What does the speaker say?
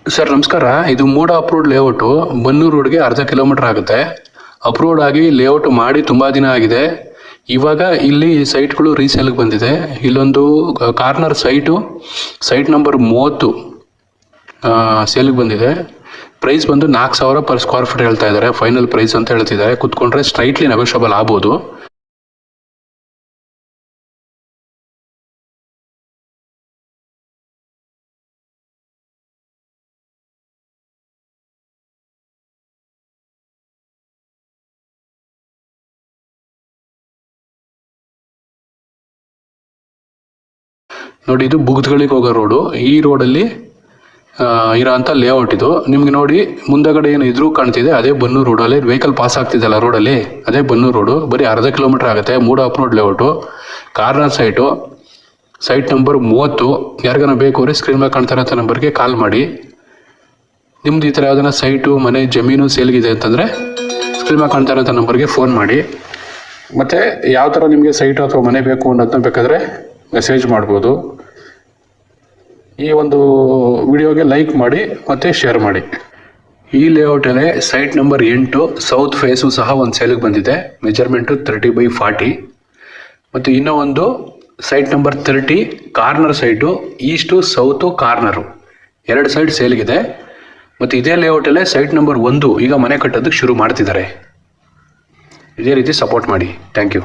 Sir ನಮಸ್ಕಾರ. ಇದು ಮೂಡ approved layout Bannur ರೋಡ್ಗೆ ಅರ್ಧ ಕಿಲೋಮೀಟರ್ ಆಗುತ್ತೆ. ಅಪ್ರೂವ್ಡ್ ಆಗಿ ಲೇಔಟ್ ಮಾಡಿ ತುಂಬ ದಿನ ಆಗಿದೆ. ಇವಾಗ ಇಲ್ಲಿ ಸೈಟ್ಗಳು ರೀಸೇಲ್ಗೆ ಬಂದಿದೆ. ಇಲ್ಲೊಂದು ಕಾರ್ನರ್ ಸೈಟ್ ನಂಬರ್ 30 ಸೇಲ್ಗೆ ಬಂದಿದೆ. ಪ್ರೈಸ್ ಬಂದು 4,000 ಪರ್ ಸ್ಕ್ವೇರ್ ಫೀಟ್ ಹೇಳ್ತಾ ಇದ್ದಾರೆ. ಫೈನಲ್ ಪ್ರೈಸ್ ಅಂತ ಹೇಳ್ತಿದ್ದಾರೆ. ಕುತ್ಕೊಂಡ್ರೆ ಸ್ಟ್ರೈಟ್ಲಿ ನೆಗೋಷಿಯಬಲ್ ಆಗ್ಬೋದು. ನೋಡಿ, ಇದು ಬುಗ್ದ್ಗಳಿಗೆ ಹೋಗೋ ರೋಡು. ಈ ರೋಡಲ್ಲಿ ಇರೋಂಥ ಲೇಔಟ್ ಇದು. ನಿಮ್ಗೆ ನೋಡಿ ಮುಂದಗಡೆ ಏನು ಇದ್ರೂ ಕಾಣ್ತಿದೆ, ಅದೇ ಬನ್ನೂರು ರೋಡಲ್ಲಿ ವೆಹಿಕಲ್ ಪಾಸ್ ಆಗ್ತಿದೆಯಲ್ಲ ರೋಡಲ್ಲಿ, ಅದೇ ಬನ್ನೂರು ರೋಡು. ಬರೀ ಅರ್ಧ ಕಿಲೋಮೀಟರ್ ಆಗುತ್ತೆ. MUDA approved layout, corner site number 30. ಯಾರಿಗಾನ ಬೇಕು ಅವ್ರಿಗೆ ಸ್ಕ್ರೀನ್ ಮೇಲೆ ಕಾಣ್ತಾರಂಥ ನಂಬರ್ಗೆ ಕಾಲ್ ಮಾಡಿ. ನಿಮ್ದು ಈ ಥರ ಯಾವ್ದಾನ ಸೈಟು, ಮನೆ, ಜಮೀನು ಸೇಲ್ಗಿದೆ ಅಂತಂದರೆ ಸ್ಕ್ರೀನ್ ಮೇಲೆ ಕಾಣ್ತಾರಂಥ ನಂಬರ್ಗೆ ಫೋನ್ ಮಾಡಿ. ಮತ್ತು ಯಾವ ಥರ ನಿಮಗೆ ಸೈಟು ಅಥವಾ ಮನೆ ಬೇಕು ಅನ್ನೋದನ್ನ ಬೇಕಾದರೆ ಮೆಸೇಜ್ ಮಾಡ್ಬೋದು. ಈ ಒಂದು ವಿಡಿಯೋಗೆ ಲೈಕ್ ಮಾಡಿ ಮತ್ತು ಶೇರ್ ಮಾಡಿ. ಈ ಲೇಔಟಲ್ಲೇ ಸೈಟ್ ನಂಬರ್ 8 ಸೌತ್ ಫೇಸು ಸಹ ಒಂದು ಸೇಲಿಗೆ ಬಂದಿದೆ. ಮೆಜರ್ಮೆಂಟು 30/40. ಮತ್ತು ಇನ್ನೂ ಒಂದು site number 30 corner site, east south corner 2 side ಸೇಲ್ಗಿದೆ. ಮತ್ತು ಇದೇ ಲೇಔಟಲ್ಲೇ ಸೈಟ್ ನಂಬರ್ 1 ಈಗ ಮನೆ ಕಟ್ಟೋದಕ್ಕೆ ಶುರು ಮಾಡ್ತಿದ್ದಾರೆ. ಇದೇ ರೀತಿ ಸಪೋರ್ಟ್ ಮಾಡಿ. Thank you.